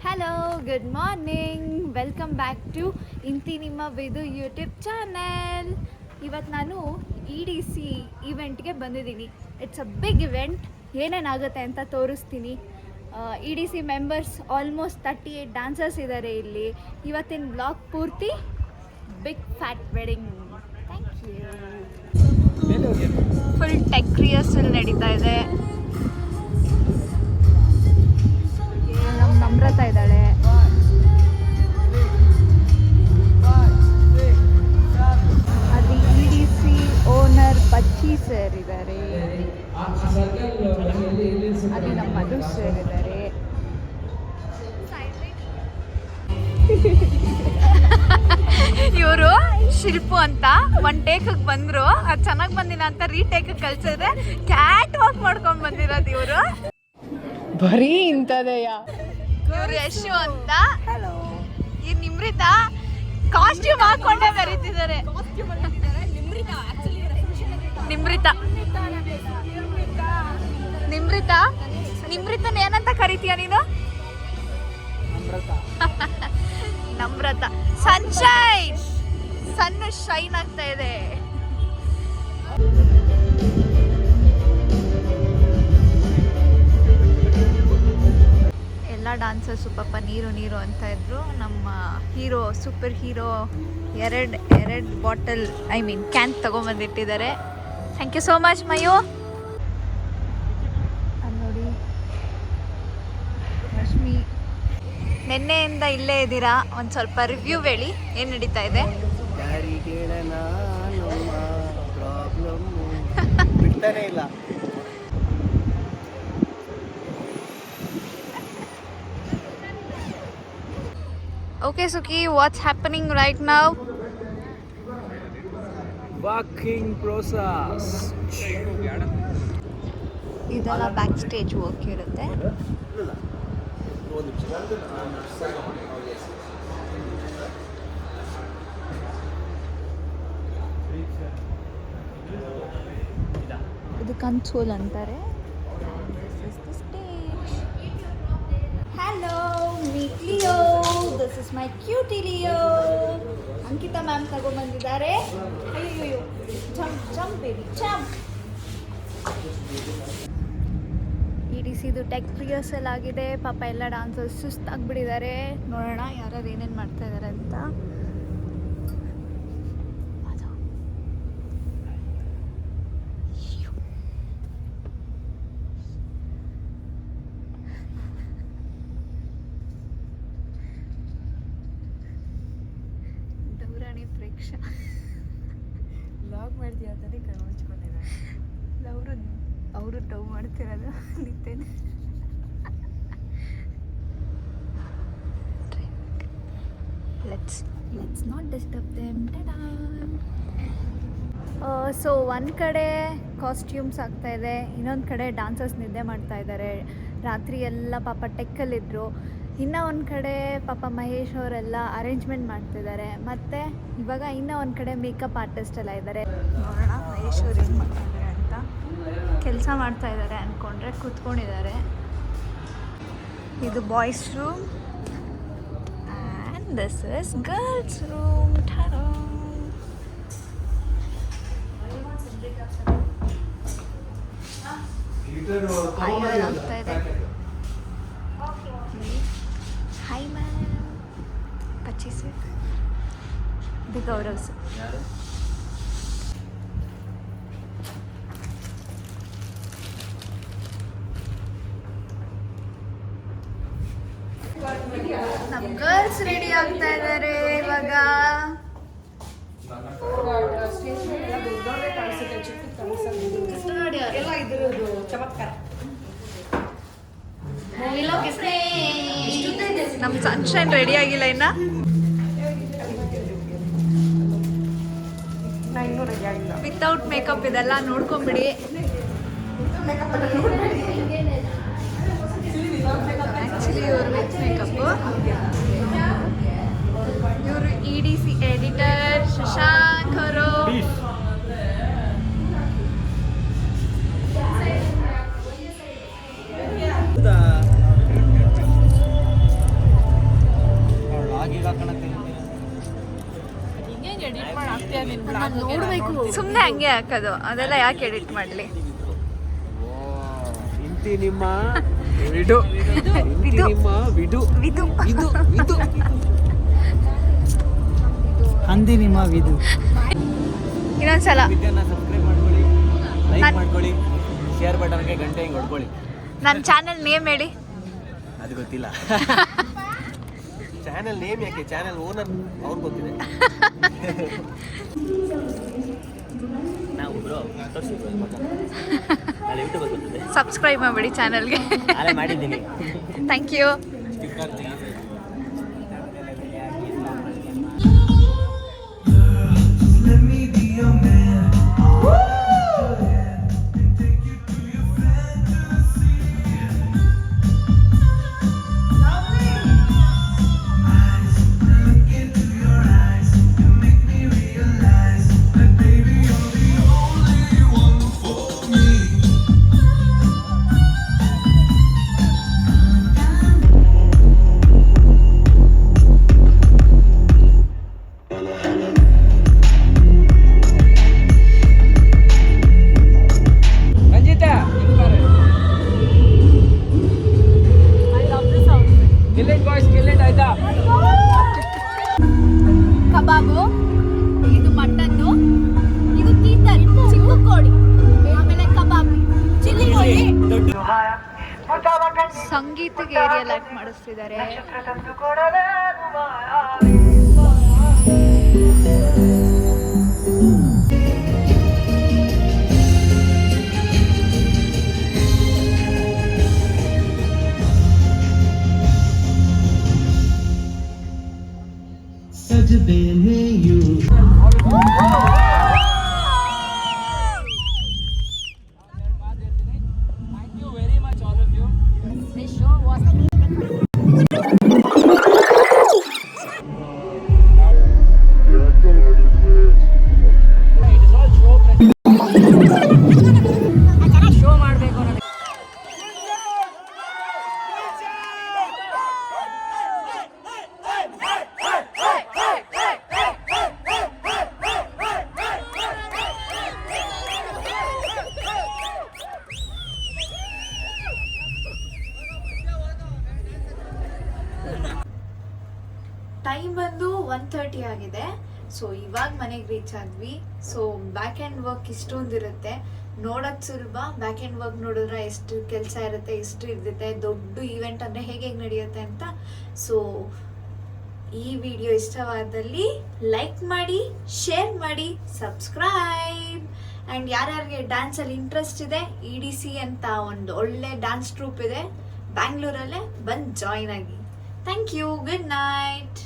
Hello, good morning. Welcome back to ಇಂತಿ ನಿಮ್ಮ ವಿದು YouTube channel. ಇವತ್ತು ನಾನು EDC ಇವೆಂಟ್ಗೆ ಬಂದಿದ್ದೀನಿ. It's a big event. ಏನೇನಾಗುತ್ತೆ ಅಂತ ತೋರಿಸ್ತೀನಿ. EDC ಮೆಂಬರ್ಸ್ ಆಲ್ಮೋಸ್ಟ್ 38 ಡ್ಯಾನ್ಸರ್ಸ್ ಇದ್ದಾರೆ ಇಲ್ಲಿ. ಇವತ್ತಿನ ಬ್ಲಾಗ್ ಪೂರ್ತಿ big fat wedding. Thank you. Full tech rehearsal ನಡೀತಾ ಇದೆ. ನಮ್ರತ ಇದ್ದಾಳೆ. ಅದು EDC ಓನರ್ ಪಚ್ಚಿ ಸರ್ ಇದ್ದಾರೆ. ಅಲ್ಲಿ ನಮ್ಮ ಮಧು ಸರ್ ಇದ್ದಾರೆ. ಇವರು ಶಿಲ್ಪು ಅಂತ ಒನ್ ಟೇಕಿಗೆ ಬಂದರು. ಅದು ಚೆನ್ನಾಗಿ ಬಂದಿಲ್ಲ ಅಂತ ರೀಟೇಕಿಗೆ ಕಳ್ಸಿದ್ರೆ ಕ್ಯಾಟ್ ವಾಕ್ ಮಾಡ್ಕೊಂಡು ಬಂದಿರೋದು ಇವರು. ಬರೀ ಇಂಥದೆಯ. ಇವ್ರು ಯಶು ಅಂತ. ಈ ನಿಮ್ರಿತಾ ಕಾಸ್ಟ್ಯೂಮ್ ಹಾಕೊಂಡೇ ಬರೀತಿದ್ದಾರೆ. ನಿಮ್ರಿತನ ಏನಂತ ಕರಿತೀಯ ನೀನು? ನಮ್ರತ. ಸನ್ಶೈನ್. ಸನ್ ಶೈನ್ ಆಗ್ತಾ ಇದೆ. ಎಲ್ಲ ಡಾನ್ಸರ್ಸು ಪಾಪ ನೀರು ಅಂತ ಇದ್ರು. ನಮ್ಮ ಹೀರೋ, ಸೂಪರ್ ಹೀರೋ ಎರಡು ಬಾಟಲ್ ಕ್ಯಾನ್ ತೊಗೊಂಬಂದಿಟ್ಟಿದ್ದಾರೆ. Thank you so much Mayu. ಅದು ನೋಡಿ, ರಶ್ಮಿ ನಿನ್ನೆಯಿಂದ ಇಲ್ಲೇ ಇದ್ದೀರಾ. ಒಂದು ಸ್ವಲ್ಪ ರಿವ್ಯೂ ಹೇಳಿ, ಏನು ನಡೀತಾ ಇದೆ? ಇಲ್ಲ. Okay, Suki, what's happening right now? Working process. ಇದೆಲ್ಲ ಬ್ಯಾಕ್ ಸ್ಟೇಜ್ ವರ್ಕ್ ಇರುತ್ತೆ. ಇದು ಕನ್ಸೋಲ್ ಅಂತಾರೆ. Hello, meet Leo. This is my cutie Leo. Ankita ma'am ತಗೊಂಡ್ಬಂದಿದ್ದಾರೆ. ಅಯ್ಯೋ, ಜಂಪ್ ಬೇಬಿ ಜಂಪ್. EDCದು ಟೆಕ್ ರಿಹರ್ಸಲ್ ಆಗಿದೆ. ಪಾಪ ಎಲ್ಲ ಡಾನ್ಸರ್ಸ್ ಸುಸ್ತಾಗ್ಬಿಟ್ಟಿದ್ದಾರೆ. ನೋಡೋಣ ಯಾರು ಏನೇನು ಮಾಡ್ತಾ ಇದ್ದಾರೆ ಅಂತ. ಪ್ರೇಕ್ಷಾ ಲಾಗ್ ಮಾಡ್ತೀಯ ಅಂತಾನೆ ಕೈ ಮುಚ್ಕೊಂಡಿದ್ದಾರೆ. ಅವರು ಡವ್ ಮಾಡ್ತಿರೋದು ನಿತ್ಯ. Let's not disturb them. So ಒಂದು ಕಡೆ ಕಾಸ್ಟ್ಯೂಮ್ಸ್ ಆಗ್ತಾಯಿದೆ, ಇನ್ನೊಂದು ಕಡೆ ಡಾನ್ಸರ್ಸ್ ನಿದ್ದೆ ಮಾಡ್ತಾ ಇದ್ದಾರೆ. ರಾತ್ರಿ ಎಲ್ಲ ಪಾಪ ಟೆಕ್ಕಲ್ಲಿದ್ದರು. ಇನ್ನೂ ಒಂದು ಕಡೆ ಪಾಪ ಮಹೇಶ್ ಅವರೆಲ್ಲ ಅರೇಂಜ್ಮೆಂಟ್ ಮಾಡ್ತಿದ್ದಾರೆ. ಮತ್ತು ಇವಾಗ ಇನ್ನೂ ಒಂದು ಕಡೆ ಮೇಕಪ್ ಆರ್ಟಿಸ್ಟ್ ಎಲ್ಲ ಇದ್ದಾರೆ. ನೋಡೋಣ ಮಹೇಶ್ ಅವ್ರು ಏನು ಮಾಡ್ತಿದ್ದಾರೆ ಅಂತ. ಕೆಲಸ ಮಾಡ್ತಾ ಇದ್ದಾರೆ ಅಂದ್ಕೊಂಡ್ರೆ ಕೂತ್ಕೊಂಡಿದ್ದಾರೆ. ಇದು boys room and this is girls room. ಆಗ್ತಾ ಇದೆ. Hi ma'am. Pachchi sir, the Gaurav sir. ನಮ್ಮ ಗರ್ಲ್ಸ್ ರೆಡಿ ಆಗ್ತಾ ಇದ್ದಾರೆ ಇವಾಗ. ನಮ್ಮ ಸನ್ಶೈನ್ ರೆಡಿ ಆಗಿಲ್ಲ ಇನ್ನ. ವಿತೌಟ್ ಮೇಕಪ್ ಇದೆಲ್ಲ ನೋಡ್ಕೊಂಬಿಡಿ. ಆ್ಯಕ್ಚುಲಿ ಇವರು ವಿತ್ ಮೇಕಪ್ಪು. ಇವರು EDC ಎಡಿಟರ್ ಶಶಾಂಕ್ ಅವರು. ಸುಮ್ಮನೆ ಹಂಗೆ ಹಾಕೋದು, ಅದೆಲ್ಲ ಯಾಕೆ ಎಡಿಟ್ ಮಾಡಲಿ. ಇಂತಿ ನಿಮ್ಮ ವಿಡು ಇಂತಿ ನಿಮ್ಮ ವಿಡು ವಿದು ಇದು ಇದು ಹಂದಿ ನಿಮ್ಮ ವಿದು. ಇನ್ನೊಂದ್ಸಲ ವಿಡಿಯೋನ ಸಬ್ಸ್ಕ್ರೈಬ್ ಮಾಡ್ಕೊಳ್ಳಿ, ಲೈಕ್ ಮಾಡ್ಕೊಳ್ಳಿ, ಶೇರ್ ಬಟನ್ಗೆ ಗಂಟೆ ಹಿಂಗೆ ಹೊಡ್ಕೊಳ್ಳಿ. ನನ್ನ ಚಾನಲ್ ನೇಮ್ ಹೇಳಿ. ಅದು ಗೊತ್ತಿಲ್ಲ. ಚಾನೆಲ್ ನೇಮ್ ಯಾಕೆ, ಚಾನೆಲ್ ಓನರ್ ಅವ್ರು ಗೊತ್ತಿದೆ. ನಾವು ಬ್ರೋ ಯೂಟ್ಯೂಬ್ ಗೊತ್ತಿದೆ. ಸಬ್ಸ್ಕ್ರೈಬ್ ಮಾಡಿಬಿಡಿ ಚಾನಲ್ಗೆ. ಅಲ್ಲೇ ಮಾಡಿದ್ದೀನಿ. Thank you. ಕಬಾಬು, ಇದು ಮಟನ್ನು, ಇದು ತೀತರಿ, ಚಿಕ್ಕ ಕೋಳಿ, ಆಮೇಲೆ ಕಬಾಬ್, ಚಿಲ್ಲಿ ಕೋಳಿ. ಸಂಗೀತಕ್ಕೆ ಏರಿಯಲ್ ಆಕ್ಟ್ ಮಾಡಿಸ್ತಿದ್ದಾರೆ. ಟೈಮ್ ಬಂದು 1:30 ಆಗಿದೆ. ಸೊ ಇವಾಗ ಮನೆಗೆ ರೀಚ್ ಆದ್ವಿ. ಸೊ ಬ್ಯಾಕ್ ಆ್ಯಂಡ್ ವರ್ಕ್ ಇಷ್ಟೊಂದಿರುತ್ತೆ, ನೋಡೋದು ಸುಲಭ. ಬ್ಯಾಕ್ ಆ್ಯಂಡ್ ವರ್ಕ್ ನೋಡಿದ್ರೆ ಎಷ್ಟು ಕೆಲಸ ಇರುತ್ತೆ, ಎಷ್ಟು ಇರುತ್ತೆ, ದೊಡ್ಡ ಈವೆಂಟ್ ಅಂದರೆ ಹೇಗೆ ನಡೆಯುತ್ತೆ ಅಂತ. ಸೊ ಈ ವಿಡಿಯೋ ಇಷ್ಟವಾದಲ್ಲಿ ಲೈಕ್ ಮಾಡಿ, ಶೇರ್ ಮಾಡಿ, ಸಬ್ಸ್ಕ್ರೈಬ್. ಆ್ಯಂಡ್ ಯಾರ್ಯಾರಿಗೆ ಡ್ಯಾನ್ಸಲ್ಲಿ ಇಂಟ್ರೆಸ್ಟ್ ಇದೆ, EDC ಅಂತ ಒಂದು ಒಳ್ಳೆ ಡ್ಯಾನ್ಸ್ ಟ್ರೂಪ್ ಇದೆ ಬ್ಯಾಂಗ್ಳೂರಲ್ಲೇ, ಬಂದು ಜಾಯ್ನ್ ಆಗಿ. Thank you. Good night.